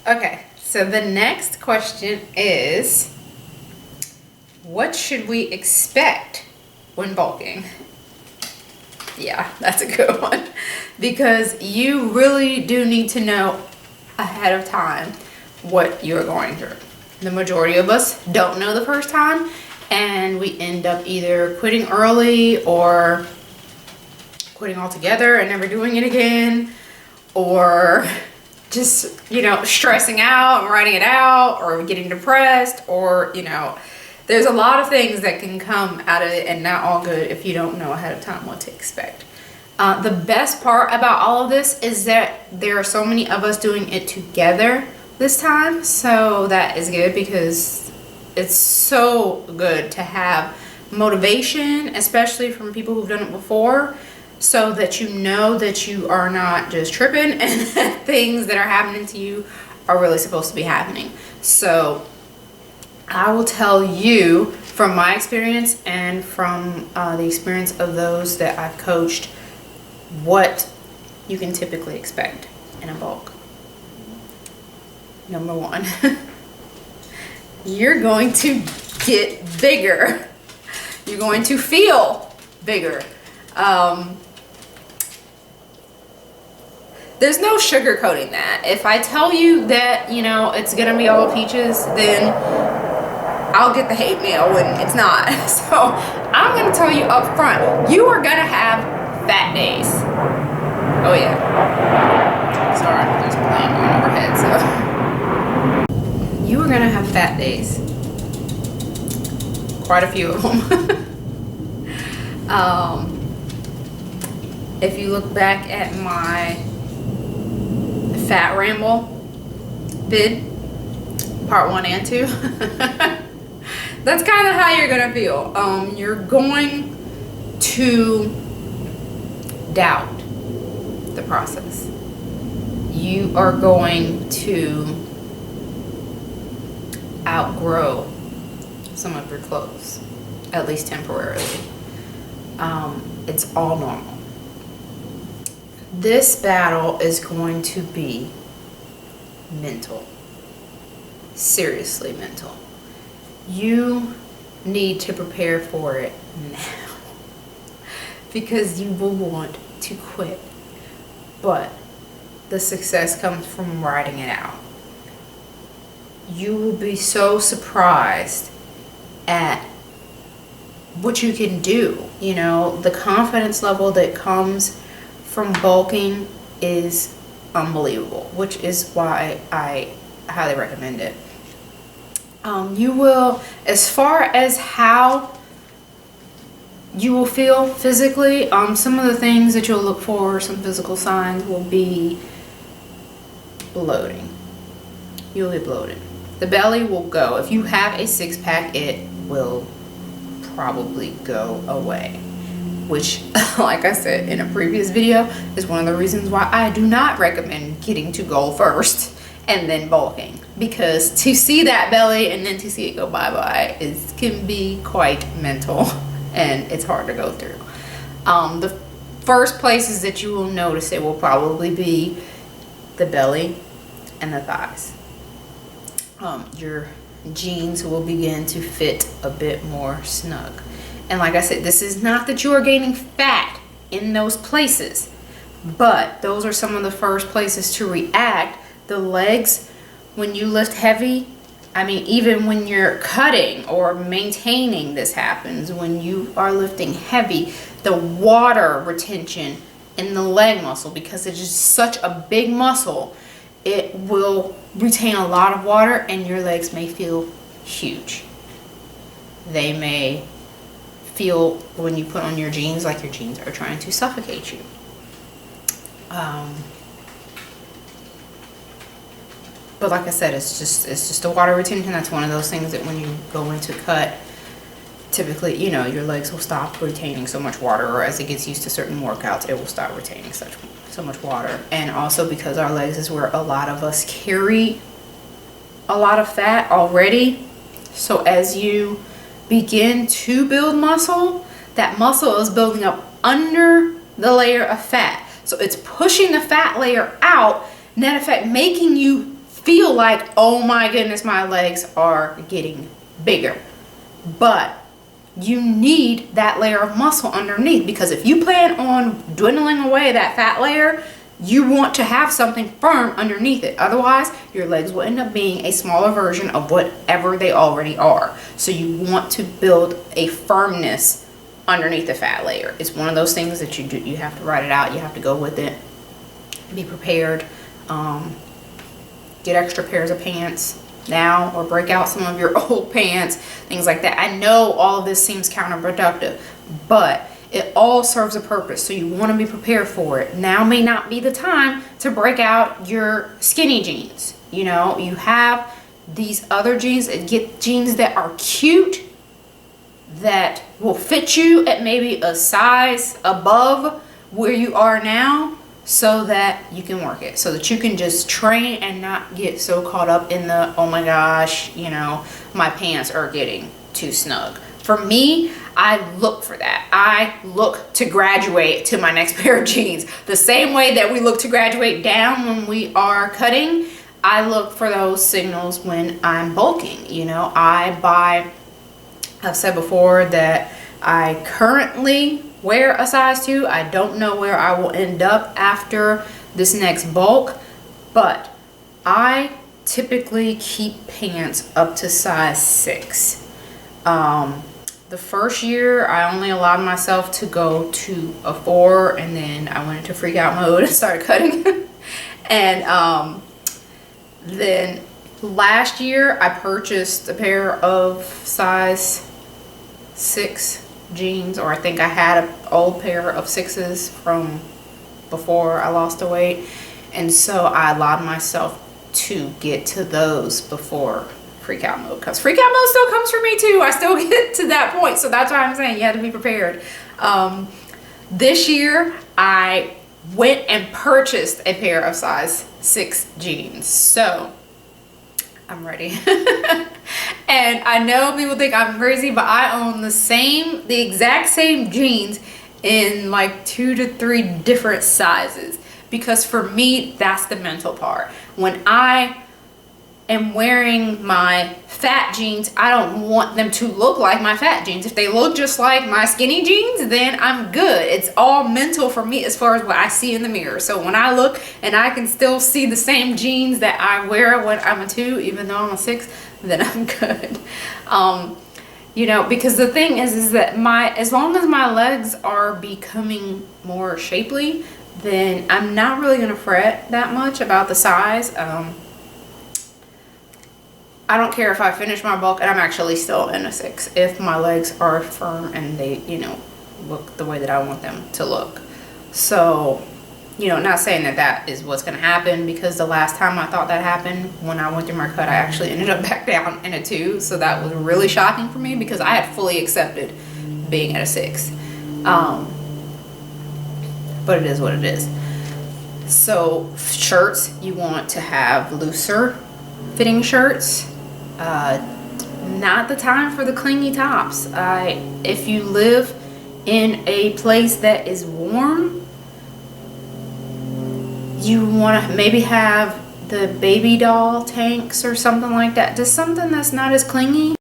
Okay, so the next question is, what should we expect when bulking? Yeah, that's a good one, because you really do need to know ahead of time what you're going through. The majority of us don't know the first time, and we end up either quitting early or quitting altogether and never doing it again, or just, stressing out and writing it out, or getting depressed, or, there's a lot of things that can come out of it, and not all good if you don't know ahead of time what to expect. The best part about all of this is that there are so many of us doing it together this time, so that is good, because it's so good to have motivation, especially from people who've done it before, so that you know that you are not just tripping and that things that are happening to you are really supposed to be happening. So I will tell you from my experience and from the experience of those that I've coached what you can typically expect in a bulk. Number one, you're going to get bigger. You're going to feel bigger. There's no sugarcoating that. If I tell you that, it's gonna be all peaches, then I'll get the hate mail when it's not. So I'm gonna tell you up front, you are gonna have fat days. Oh yeah. Sorry, there's a plane going overhead, so. You are gonna have fat days. Quite a few of them. If you look back at my fat ramble vid, part 1 and 2, that's kind of how you're gonna feel. You're going to doubt the process. You are going to outgrow some of your clothes, at least temporarily. It's all normal. This battle is going to be mental. Seriously mental. You need to prepare for it now, because you will want to quit. But the success comes from writing it out. You will be so surprised at what you can do. The confidence level that comes from bulking is unbelievable, which is why I highly recommend it. You will, as far as how you will feel physically, some of the things that you'll look for, some physical signs, will be bloating. You'll be bloated. The belly will go. If you have a 6-pack, it will probably go away, which, like I said in a previous video, is one of the reasons why I do not recommend getting to goal first and then bulking, because to see that belly and then to see it go bye-bye can be quite mental, and it's hard to go through. The first places that you will notice it will probably be the belly and the thighs. Your jeans will begin to fit a bit more snug. And like I said, this is not that you are gaining fat in those places, but those are some of the first places to react. The legs, when you lift heavy, even when you're cutting or maintaining, this happens. When you are lifting heavy, the water retention in the leg muscle, because it's just such a big muscle, it will retain a lot of water, and your legs may feel huge. They may feel, when you put on your jeans, like your jeans are trying to suffocate you. But like I said, it's just the water retention. That's one of those things that when you go into cut, typically, your legs will stop retaining so much water, or as it gets used to certain workouts, it will start retaining so much water. And also because our legs is where a lot of us carry a lot of fat already. So as you begin to build muscle, that muscle is building up under the layer of fat. So it's pushing the fat layer out, net effect making you feel like, oh my goodness, my legs are getting bigger. But you need that layer of muscle underneath, because if you plan on dwindling away that fat layer, you want to have something firm underneath it. Otherwise, your legs will end up being a smaller version of whatever they already are. So you want to build a firmness underneath the fat layer. It's one of those things that you do. You have to write it out. You have to go with it. Be prepared. Get extra pairs of pants now, or break out some of your old pants, things like that. I know all of this seems counterproductive, but it all serves a purpose, so you want to be prepared for it. Now may not be the time to break out your skinny jeans. You know, you have these other jeans, get jeans that are cute, that will fit you at maybe a size above where you are now, so that you can work it, so that you can just train and not get so caught up in the, oh my gosh, you know, my pants are getting too snug. For me, I look for that. I look to graduate to my next pair of jeans. The same way that we look to graduate down when we are cutting, I look for those signals when I'm bulking. You know, I've said before that I currently wear a size 2. I don't know where I will end up after this next bulk, but I typically keep pants up to size 6. The first year I only allowed myself to go to a 4, and then I went into freak out mode and started cutting. And then last year I purchased a pair of size 6 jeans, or I think I had an old pair of 6s from before I lost the weight, and so I allowed myself to get to those before freak out mode, because freak out mode still comes for me too. I still get to that point, so that's why I'm saying you have to be prepared. This year I went and purchased a pair of size 6 jeans, so I'm ready. And I know people think I'm crazy, but I own the exact same jeans in like 2 to 3 different sizes, because for me, that's the mental part. When I am wearing my fat jeans, I don't want them to look like my fat jeans. If they look just like my skinny jeans, then I'm good. It's all mental for me as far as what I see in the mirror. So when I look and I can still see the same jeans that I wear when I'm a 2, even though I'm a 6, then I'm good. You know, because the thing is that as long as my legs are becoming more shapely, then I'm not really gonna fret that much about the size. I don't care if I finish my bulk and I'm actually still in a 6 if my legs are firm and they, you know, look the way that I want them to look. So, you know, not saying that that is what's going to happen, because the last time I thought that happened, when I went through my cut, I actually ended up back down in a 2. So that was really shocking for me, because I had fully accepted being at a 6. But it is what it is. So shirts, you want to have looser fitting shirts. Not the time for the clingy tops. If you live in a place that is warm, you want to maybe have the baby doll tanks or something like that. Just something that's not as clingy.